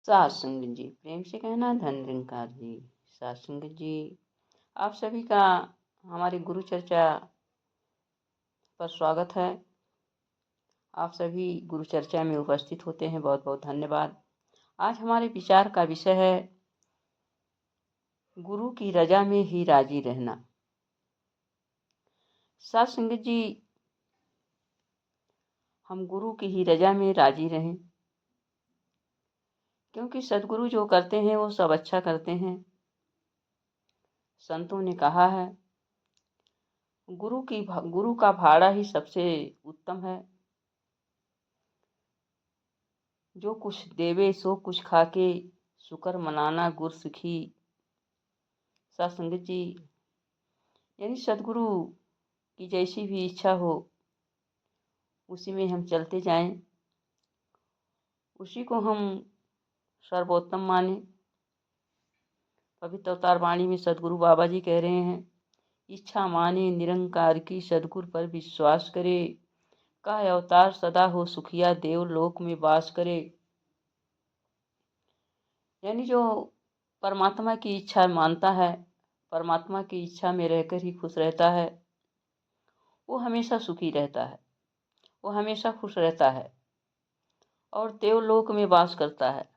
सात संगत जी, प्रेम से कहना धन निरंकार जी। सात संगत जी, आप सभी का हमारी गुरु चर्चा पर स्वागत है। आप सभी गुरु चर्चा में उपस्थित होते हैं, बहुत बहुत धन्यवाद। आज हमारे विचार का विषय है गुरु की रजा में ही राजी रहना। सात संगत जी, हम गुरु की ही रजा में राजी रहें, क्योंकि सदगुरु जो करते हैं वो सब अच्छा करते हैं। संतों ने कहा है गुरु का भाड़ा ही सबसे उत्तम है। जो कुछ देवे सो कुछ खाके, शुक्र मनाना गुर सिखी। सात संगत जी, यानी सदगुरु की जैसी भी इच्छा हो उसी में हम चलते जाएं, उसी को हम सर्वोत्तम माने। पवित्र अवतार वाणी में सदगुरु बाबा जी कह रहे हैं, इच्छा माने निरंकार की, सदगुरु पर विश्वास करे। का अवतार सदा हो सुखिया, देव लोक में वास करे। यानी जो परमात्मा की इच्छा मानता है, परमात्मा की इच्छा में रहकर ही खुश रहता है, वो हमेशा सुखी रहता है, वो हमेशा खुश रहता है और देवलोक में वास करता है।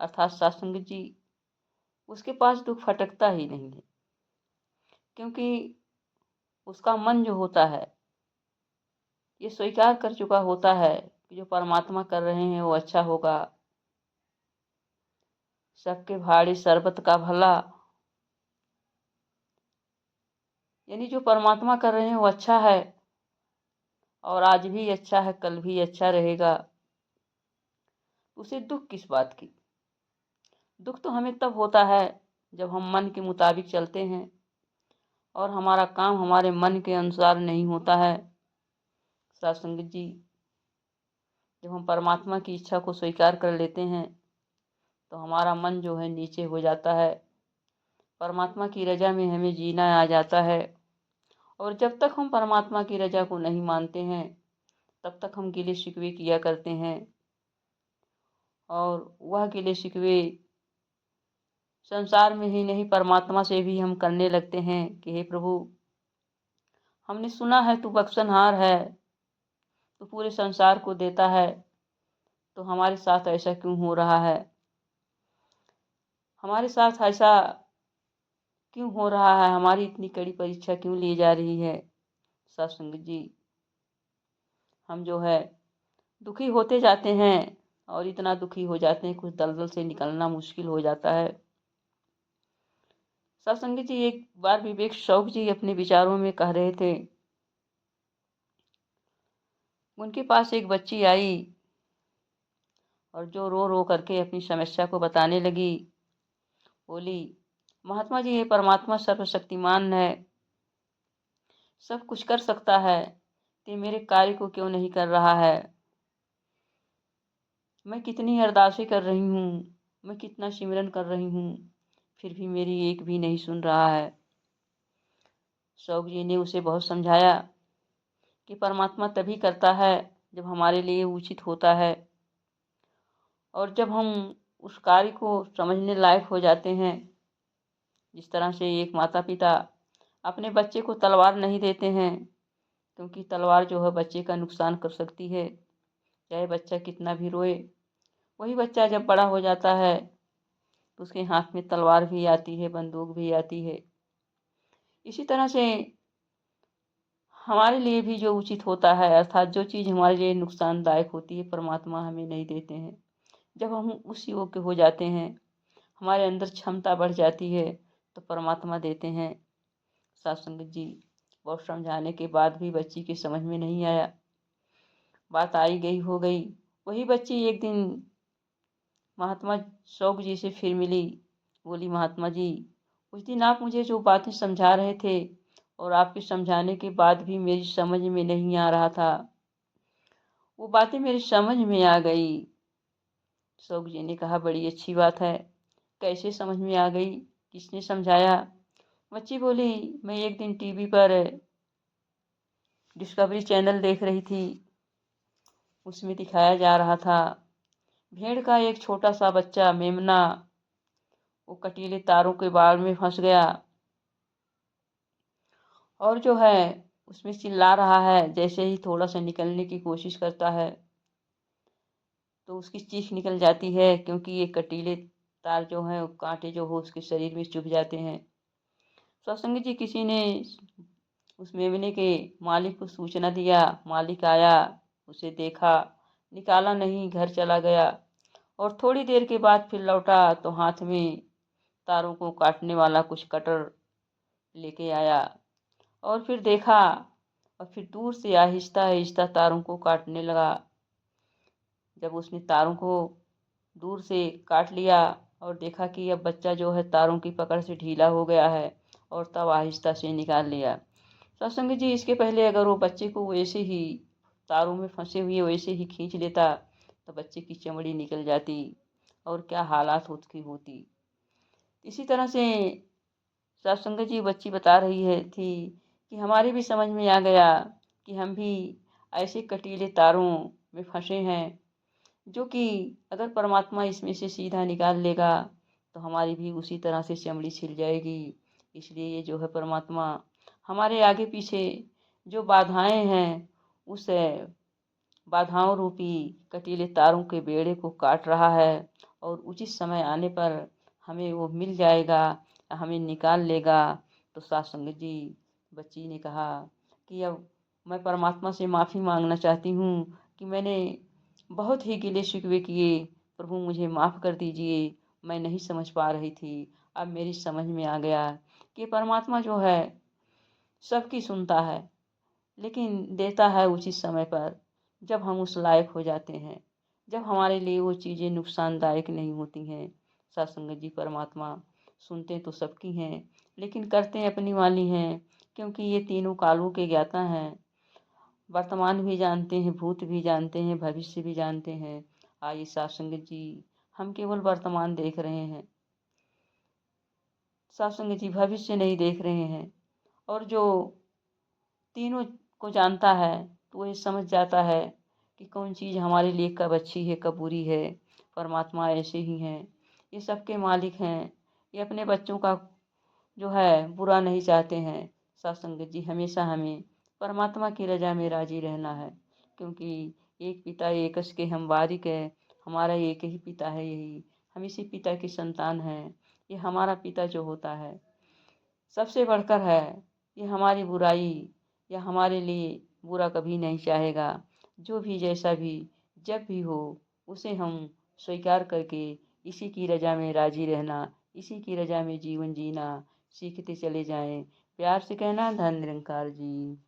अर्थात सत्संग जी, उसके पास दुख फटकता ही नहीं है, क्योंकि उसका मन जो होता है ये स्वीकार कर चुका होता है कि जो परमात्मा कर रहे हैं वो अच्छा होगा। सबके भाड़े शरबत का भला, यानी जो परमात्मा कर रहे हैं वो अच्छा है और आज भी अच्छा है, कल भी अच्छा रहेगा। उसे दुख किस बात की? दुख तो हमें तब होता है जब हम मन के मुताबिक चलते हैं और हमारा काम हमारे मन के अनुसार नहीं होता है। सत्संग जी, जब हम परमात्मा की इच्छा को स्वीकार कर लेते हैं तो हमारा मन जो है नीचे हो जाता है, परमात्मा की रजा में हमें जीना आ जाता है। और जब तक हम परमात्मा की रजा को नहीं मानते हैं तब तक हम गिले शिकवे किया करते हैं, और वह गिले शिकवे संसार में ही नहीं परमात्मा से भी हम करने लगते हैं कि हे प्रभु, हमने सुना है तू बख्शनहार है, तू पूरे संसार को देता है, तो हमारे साथ ऐसा क्यों हो रहा है? हमारे साथ ऐसा क्यों हो रहा है? हमारी इतनी कड़ी परीक्षा क्यों ली जा रही है? सत्संग जी, हम जो है दुखी होते जाते हैं और इतना दुखी हो जाते हैं कुछ दलदल से निकलना मुश्किल हो जाता है। सत्संग जी, एक बार विवेक शौक जी अपने विचारों में कह रहे थे, उनके पास एक बच्ची आई और जो रो रो करके अपनी समस्या को बताने लगी। बोली, महात्मा जी, ये परमात्मा सर्वशक्तिमान है, सब कुछ कर सकता है, तो मेरे कार्य को क्यों नहीं कर रहा है? मैं कितनी अरदासें कर रही हूँ, मैं कितना सिमरन कर रही हूँ, फिर भी मेरी एक भी नहीं सुन रहा है। शौक जी ने उसे बहुत समझाया कि परमात्मा तभी करता है जब हमारे लिए उचित होता है, और जब हम उस कार्य को समझने लायक हो जाते हैं। जिस तरह से एक माता पिता अपने बच्चे को तलवार नहीं देते हैं, क्योंकि तलवार जो है बच्चे का नुकसान कर सकती है, चाहे बच्चा कितना भी रोए। वही बच्चा जब बड़ा हो जाता है तो उसके हाथ में तलवार भी आती है, बंदूक भी आती है। इसी तरह से हमारे लिए भी जो उचित होता है, अर्थात जो चीज़ हमारे लिए नुकसानदायक होती है, परमात्मा हमें नहीं देते हैं। जब हम उस योग्य हो जाते हैं, हमारे अंदर क्षमता बढ़ जाती है, तो परमात्मा देते हैं। सत्संग जी, बहुत समझाने के बाद भी बच्ची के समझ में नहीं आया। बात आई गई हो गई। वही बच्ची एक दिन महात्मा शौक जी से फिर मिली। बोली, महात्मा जी, उस दिन आप मुझे जो बातें समझा रहे थे और आपके समझाने के बाद भी मेरी समझ में नहीं आ रहा था, वो बातें मेरी समझ में आ गई। शौक जी ने कहा, बड़ी अच्छी बात है, कैसे समझ में आ गई, किसने समझाया? बच्ची बोली, मैं एक दिन टीवी पर डिस्कवरी चैनल देख रही थी, उसमें दिखाया जा रहा था भेड़ का एक छोटा सा बच्चा मेमना वो कटीले तारों के बाड़ में फंस गया और जो है उसमें चिल्ला रहा है। जैसे ही थोड़ा सा निकलने की कोशिश करता है तो उसकी चीख निकल जाती है, क्योंकि ये कटीले तार जो हैं वो कांटे जो हो उसके शरीर में चुभ जाते हैं। सत्संग जी, किसी ने उस मेमने के मालिक को सूचना दिया। मालिक आया, उसे देखा, निकाला नहीं, घर चला गया और थोड़ी देर के बाद फिर लौटा तो हाथ में तारों को काटने वाला कुछ कटर लेके आया और फिर देखा और फिर दूर से आहिस्ता आहिस्ता तारों को काटने लगा। जब उसने तारों को दूर से काट लिया और देखा कि अब बच्चा जो है तारों की पकड़ से ढीला हो गया है और तब आहिस्ता से निकाल लिया। सत्संग जी, इसके पहले अगर वो बच्चे को वैसे ही तारों में फंसे हुए वैसे ही खींच लेता तो बच्चे की चमड़ी निकल जाती और क्या हालात उसकी होती। इसी तरह से सत्संग जी, बच्ची बता रही है थी कि हमारे भी समझ में आ गया कि हम भी ऐसे कटीले तारों में फंसे हैं, जो कि अगर परमात्मा इसमें से सीधा निकाल लेगा तो हमारी भी उसी तरह से चमड़ी छिल जाएगी। इसलिए ये जो है परमात्मा हमारे आगे पीछे जो बाधाएं हैं उस बाधाओं रूपी कटीले तारों के बेड़े को काट रहा है और उचित समय आने पर हमें वो मिल जाएगा, हमें निकाल लेगा। तो सत्संग जी, बच्ची ने कहा कि अब मैं परमात्मा से माफ़ी मांगना चाहती हूँ कि मैंने बहुत ही गिले शिकवे किए, प्रभु मुझे माफ़ कर दीजिए, मैं नहीं समझ पा रही थी। अब मेरी समझ में आ गया कि परमात्मा जो है सबकी सुनता है, लेकिन देता है उचित समय पर, जब हम उस लायक हो जाते हैं, जब हमारे लिए वो चीज़ें नुकसानदायक नहीं होती हैं। सत्संग जी, परमात्मा सुनते तो सबकी हैं लेकिन करते अपनी वाली हैं, क्योंकि ये तीनों कालों के ज्ञाता हैं। वर्तमान भी जानते हैं, भूत भी जानते हैं, भविष्य भी जानते हैं। आइए सत्संग जी, हम केवल वर्तमान देख रहे हैं, सत्संग जी भविष्य नहीं देख रहे हैं। और जो तीनों को जानता है तो वो ये समझ जाता है कि कौन चीज़ हमारे लिए कब अच्छी है कब बुरी है। परमात्मा ऐसे ही हैं, ये सबके मालिक हैं, ये अपने बच्चों का जो है बुरा नहीं चाहते हैं। सत्संग जी, हमेशा हमें परमात्मा की रजा में राजी रहना है, क्योंकि एक पिता एकस के हम बारिक है, हमारा एक ही पिता है, यही हम इसी पिता की संतान हैं। ये हमारा पिता जो होता है सबसे बढ़कर है, ये हमारी बुराई या हमारे लिए बुरा कभी नहीं चाहेगा। जो भी जैसा भी जब भी हो उसे हम स्वीकार करके इसी की रजा में राजी रहना, इसी की रजा में जीवन जीना सीखते चले जाएं। प्यार से कहना, धन निरंकार जी।